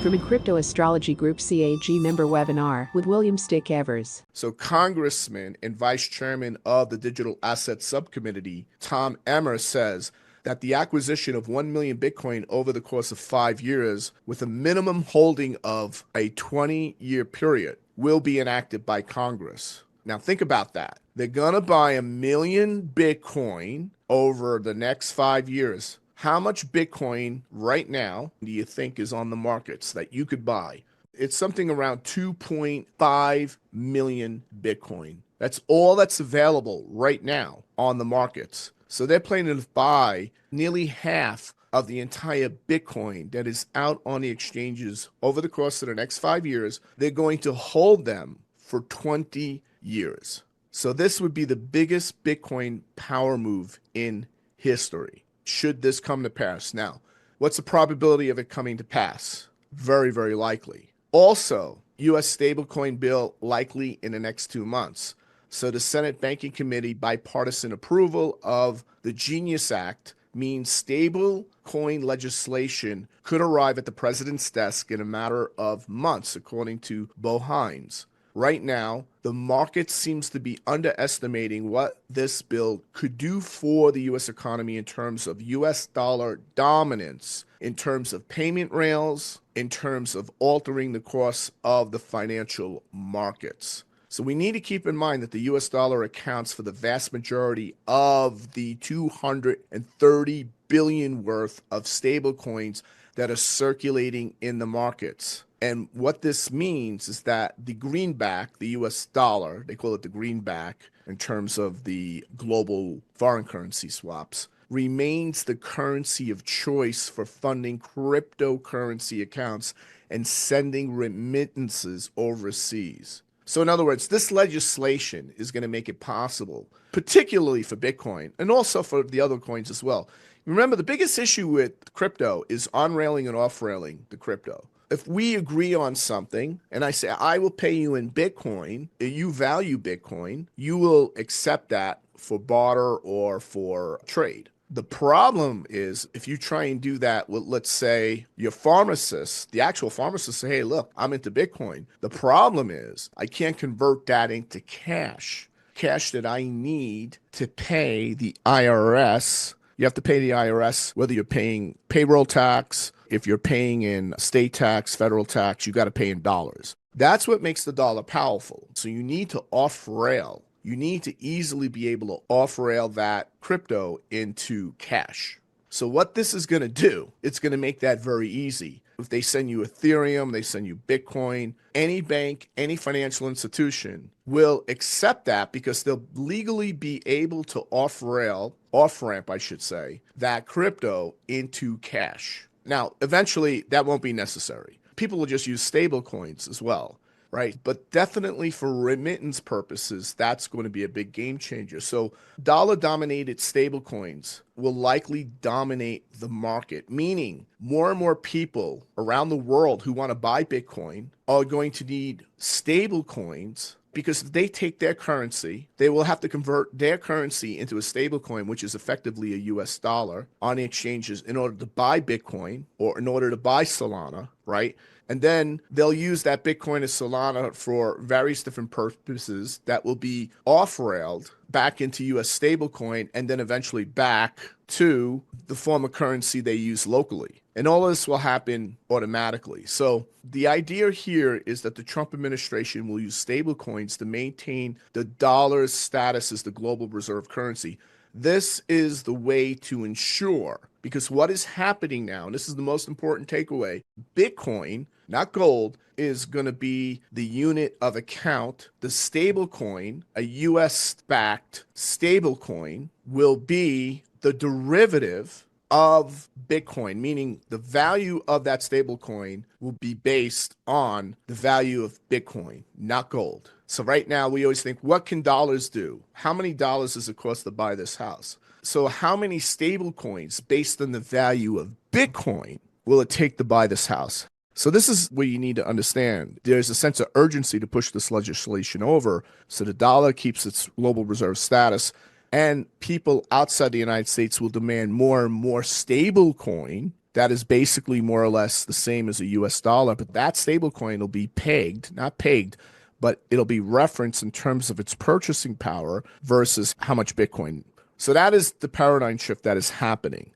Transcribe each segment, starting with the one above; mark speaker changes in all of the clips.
Speaker 1: from a crypto astrology group CAG member webinar with William Stickevers.
Speaker 2: So Congressman and Vice Chairman of the Digital Assets Subcommittee, Tom Emmer, says that the acquisition of 1 million Bitcoin over the course of 5 years with a minimum holding of a 20-year period will be enacted by Congress. Now think about that. They're going to buy 1 million Bitcoin over the next 5 years. How much Bitcoin right now do you think is on the markets that you could buy? It's something around 2.5 million Bitcoin. That's all that's available right now on the markets. So they're planning to buy nearly half of the entire Bitcoin that is out on the exchanges over the course of the next 5 years. They're going to hold them for 20 years. So this would be the biggest Bitcoin power move in history, should this come to pass. Now, what's the probability of it coming to pass? Very, very likely. Also, U.S. stablecoin bill likely in the next 2 months. So the Senate Banking Committee bipartisan approval of the Genius Act means stablecoin legislation could arrive at the president's desk in a matter of months, according to Bo Hines. Right now, the market seems to be underestimating what this bill could do for the U.S. economy in terms of U.S. dollar dominance, in terms of payment rails, in terms of altering the course of the financial markets. So we need to keep in mind that the U.S. dollar accounts for the vast majority of the 230 billion worth of stablecoins that are circulating in the markets. And what this means is that the greenback, the US dollar, they call it the greenback in terms of the global foreign currency swaps, remains the currency of choice for funding cryptocurrency accounts and sending remittances overseas. So in other words, this legislation is going to make it possible, particularly for Bitcoin and also for the other coins as well. Remember, the biggest issue with crypto is on-railing and off-railing the crypto. If we agree on something and I say, I will pay you in Bitcoin, you value Bitcoin, you will accept that for barter or for trade. The problem is if you try and do that with, let's say, your pharmacist, the actual pharmacist say, hey, look, I'm into Bitcoin. The problem is I can't convert that into cash that I need to pay the IRS. You have to pay the IRS, whether you're paying payroll tax, if you're paying in state tax, federal tax, you got to pay in dollars. That's what makes the dollar powerful. So you need to off-rail. You need to easily be able to off-rail that crypto into cash. So what this is going to do, it's going to make that very easy. If they send you Ethereum, they send you Bitcoin, any bank, any financial institution will accept that because they'll legally be able to off-ramp, I should say, that crypto into cash. Now, eventually, that won't be necessary. People will just use stable coins as well, right? But definitely for remittance purposes, that's going to be a big game changer. So dollar-dominated stable coins will likely dominate the market, meaning more and more people around the world who want to buy Bitcoin are going to need stable coins, because if they take their currency, they will have to convert their currency into a stable coin, which is effectively a US dollar, on the exchanges in order to buy Bitcoin or in order to buy Solana, right? And then they'll use that Bitcoin as Solana for various different purposes that will be off-railed back into US stablecoin and then eventually back to the form of currency they use locally. And all of this will happen automatically. So the idea here is that the Trump administration will use stablecoins to maintain the dollar's status as the global reserve currency. This is the way to ensure, because what is happening now, and this is the most important takeaway, Bitcoin, not gold, is going to be the unit of account. The stable coin, a US-backed stable coin, will be the derivative of Bitcoin, meaning the value of that stable coin will be based on the value of Bitcoin, not gold. So right now we always think, what can dollars do? How many dollars does it cost to buy this house? So how many stable coins based on the value of Bitcoin will it take to buy this house? So this is what you need to understand. There's a sense of urgency to push this legislation over so the dollar keeps its global reserve status, and people outside the United States will demand more and more stable coin that is basically more or less the same as a US dollar, but that stablecoin will be pegged, not pegged, but it'll be referenced in terms of its purchasing power versus how much Bitcoin. So that is the paradigm shift that is happening.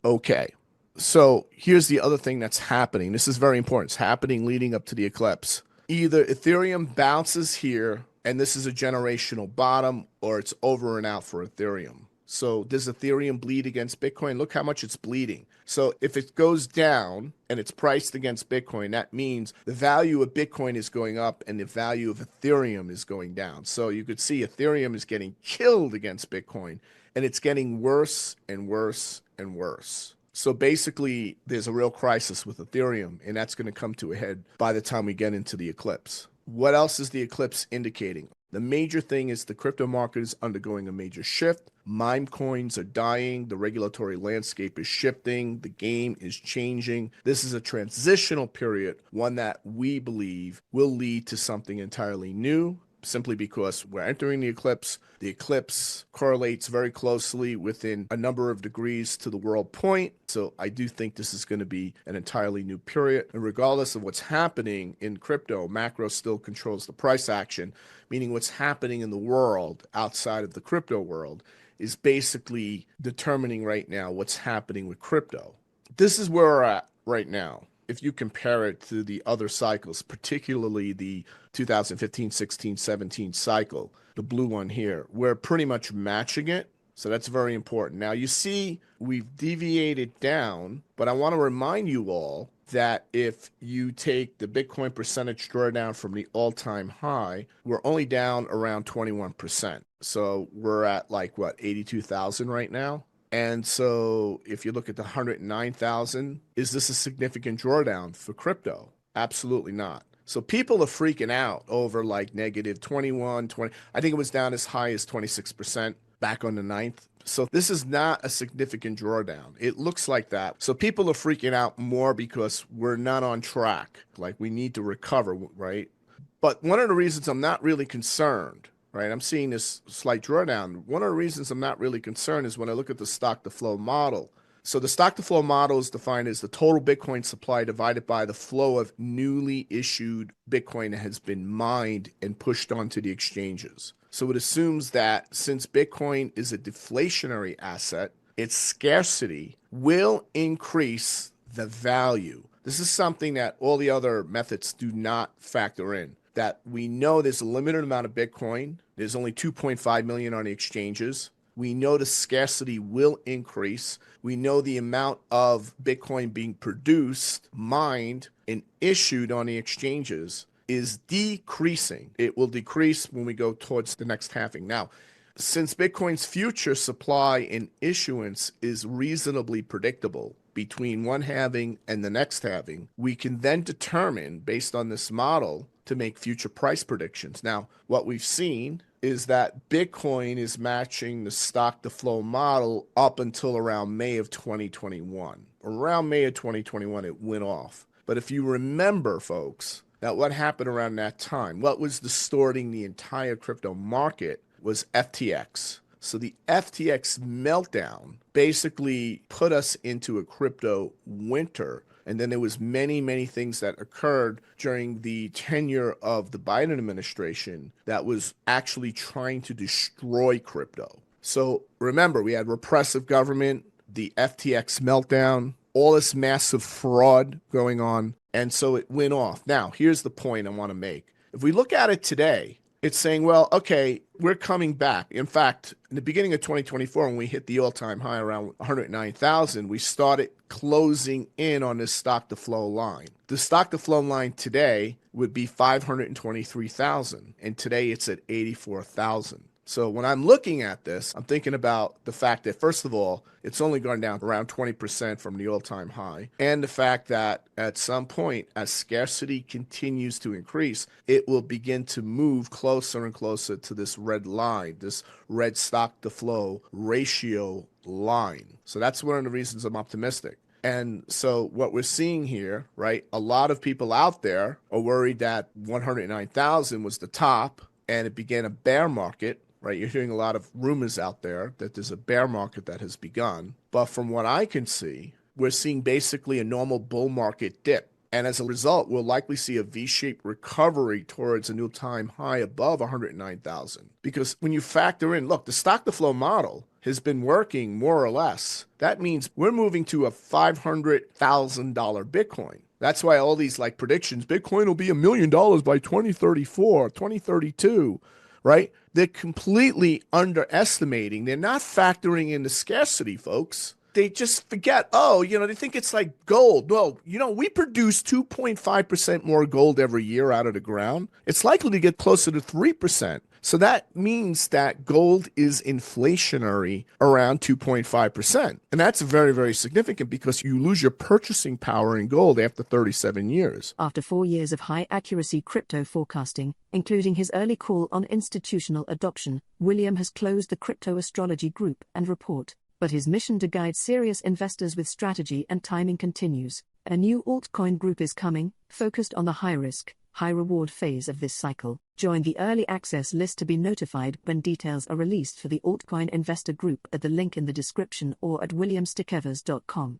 Speaker 2: Okay. So here's the other thing that's happening. This is very important. It's happening leading up to the eclipse. Either Ethereum bounces here, and this is a generational bottom, or it's over and out for Ethereum. So does Ethereum bleed against Bitcoin? Look how much it's bleeding. So if it goes down and it's priced against Bitcoin, that means the value of Bitcoin is going up and the value of Ethereum is going down. So you could see Ethereum is getting killed against Bitcoin, and it's getting worse and worse and worse. So basically, there's a real crisis with Ethereum, and that's going to come to a head by the time we get into the eclipse. What else is the eclipse indicating? The major thing is the crypto market is undergoing a major shift. Meme coins are dying. The regulatory landscape is shifting. The game is changing. This is a transitional period, one that we believe will lead to something entirely new, simply because we're entering the eclipse. The eclipse correlates very closely within a number of degrees to the world point. So I do think this is going to be an entirely new period. And regardless of what's happening in crypto, macro still controls the price action, meaning what's happening in the world outside of the crypto world is basically determining right now what's happening with crypto. This is where we're at right now. If you compare it to the other cycles, particularly the 2015, 16, 17 cycle, the blue one here, we're pretty much matching it. So that's very important. Now you see we've deviated down, but I want to remind you all that if you take the Bitcoin percentage drawdown from the all-time high, we're only down around 21%. So we're at like what, 82,000 right now? And so if you look at the 109,000, is this a significant drawdown for crypto? Absolutely not. So people are freaking out over like negative 21, 20. I think it was down as high as 26% back on the 9th. So this is not a significant drawdown. It looks like that. So people are freaking out more because we're not on track. Like we need to recover, right? But one of the reasons I'm not really concerned, right? I'm seeing this slight drawdown. One of the reasons I'm not really concerned is when I look at the stock to flow model. So the stock to flow model is defined as the total Bitcoin supply divided by the flow of newly issued Bitcoin that has been mined and pushed onto the exchanges. So it assumes that since Bitcoin is a deflationary asset, its scarcity will increase the value. This is something that all the other methods do not factor in. That we know there's a limited amount of Bitcoin. There's only 2.5 million on the exchanges. We know the scarcity will increase. We know the amount of Bitcoin being produced, mined, and issued on the exchanges is decreasing. It will decrease when we go towards the next halving. Now, since Bitcoin's future supply and issuance is reasonably predictable between one halving and the next halving, we can then determine, based on this model, to make future price predictions. Now, what we've seen is that Bitcoin is matching the stock to flow model up until around May of 2021. Around May of 2021, it went off. But if you remember, folks, that what happened around that time, what was distorting the entire crypto market was FTX. So the FTX meltdown basically put us into a crypto winter. And then there was many things that occurred during the tenure of the Biden administration that was actually trying to destroy crypto. So remember, we had repressive government, the FTX meltdown, all this massive fraud going on. And so it went off. Now, here's the point I want to make. If we look at it today, it's saying, well, okay, we're coming back. In fact, in the beginning of 2024, when we hit the all-time high around 109,000, we started closing in on this stock to flow line. The stock to flow line today would be 523,000, and today it's at 84,000. So when I'm looking at this, I'm thinking about the fact that, first of all, it's only gone down around 20% from the all-time high, and the fact that at some point, as scarcity continues to increase, it will begin to move closer and closer to this red line, this red stock to flow ratio line. So that's one of the reasons I'm optimistic. And so what we're seeing here, right, a lot of people out there are worried that 109,000 was the top and it began a bear market. Right, you're hearing a lot of rumors out there that there's a bear market that has begun. But from what I can see, we're seeing basically a normal bull market dip. And as a result, we'll likely see a V-shaped recovery towards a new time high above 109,000. Because when you factor in, look, the stock to flow model has been working more or less. That means we're moving to a $500,000 Bitcoin. That's why all these like predictions, Bitcoin will be $1 million by 2034, 2032, right? They're completely underestimating. They're not factoring in the scarcity, folks. They just forget, they think it's like gold. Well, we produce 2.5% more gold every year out of the ground. It's likely to get closer to 3%. So that means that gold is inflationary around 2.5%. And that's very, very significant because you lose your purchasing power in gold after 37 years.
Speaker 3: After 4 years of high-accuracy crypto forecasting, including his early call on institutional adoption, William has closed the Crypto Astrology Group and Report. But his mission to guide serious investors with strategy and timing continues. A new altcoin group is coming, focused on the high-risk, high-reward phase of this cycle. Join the early access list to be notified when details are released for the altcoin investor group at the link in the description or at williamstickevers.com.